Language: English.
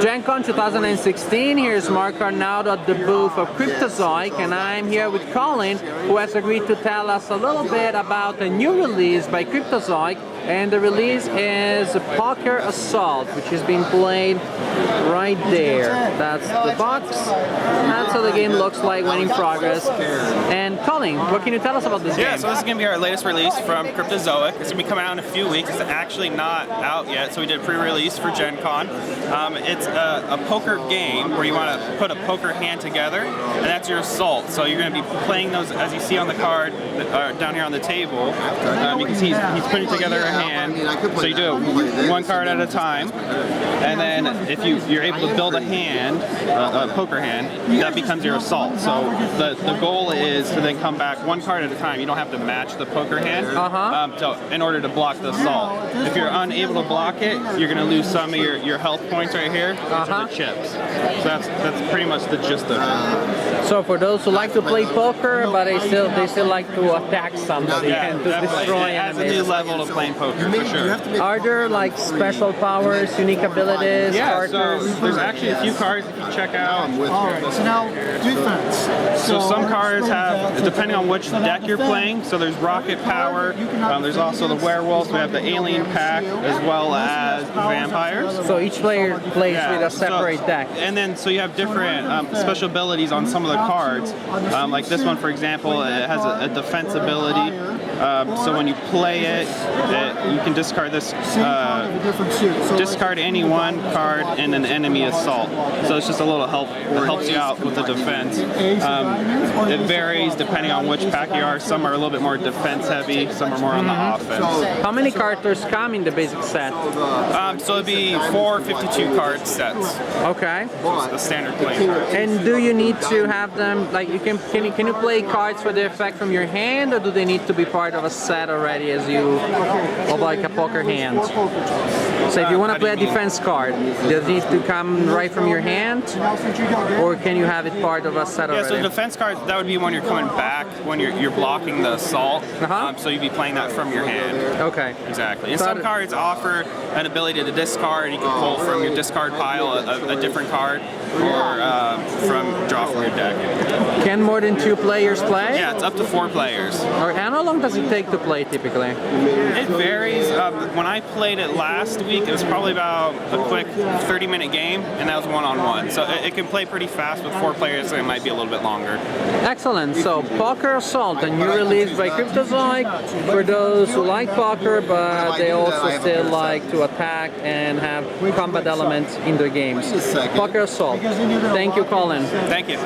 GenCon 2016, here's Mark Arnaudo at the booth of Cryptozoic, and I'm here with Colin, who has agreed to tell us a little bit about a new release by Cryptozoic, and the release is Poker Assault, which is being played right there. That's the box, that's how the game looks like when in progress. And Colin, what can you tell us about this game? Yeah, so this is going to be our latest release from Cryptozoic. It's going to be coming out in a few weeks. It's actually not out yet, so we did a pre-release for GenCon. It's a poker game where you want to put a poker hand together, and that's your assault. So you're going to be playing those as you see on the card down here on the table. You can see he's putting together a hand. So you do it one card at a time, and then if you're able to build a hand, a poker hand, that becomes your assault. So the goal is to then come back one card at a time. You don't have to match the poker hand so in order to block the assault. If you're unable to block it, you're going to lose some of your health points right here, which are the chips. So that's pretty much the gist of it. So for those who like to play poker, but they still like to attack somebody and to destroy it adds a enemies. new level to playing poker, for sure. Are there like special powers, unique abilities, yeah, characters? so there's actually a few cards you can check out. Alright, so now defense. So some cards have, depending on which deck you're playing, so there's Rocket Power, there's also the Werewolves, we have the Alien Pack, as well as Vampires. So each player plays with a separate deck. And then, so you have different special abilities on some of the cards. Like this one, for example, it has a defense ability. So when you play it, you can discard this, discard any one card in an enemy assault. So it's just a little help that helps you out with the defense. It varies depending on which pack you are. Some are a little bit more defense heavy, some are more on the offense. How many characters come in the basic set? So it'd be 4 52 card sets. Okay. The standard playing card. And do you need to have them, like can you play cards for the effect from your hand, or do they need to be part of a set already of like a poker hand? So if you want to play a defense card, does it need to come right from your hand, or can you have it part of a set already? Yeah, so defense cards, that would be when you're coming back, when you're blocking the assault. So you'd be playing that from your hand. Okay. Exactly. And some cards offer an ability to discard. You can pull from your discard pile a different card, or draw from your deck. Can more than 2 players play? Yeah, it's up to 4 players. And how long does it take to play typically? It varies. When I played it last week, it was probably about a quick 30-minute game, and that was one-on-one. So it can play pretty fast with 4 players, so it might be a little bit longer. Excellent. So Poker Assault, a new release by Cryptozoic for those who like poker, but they also still like to attack and have combat elements in their games. Poker Assault. Thank you, Colin. Thank you.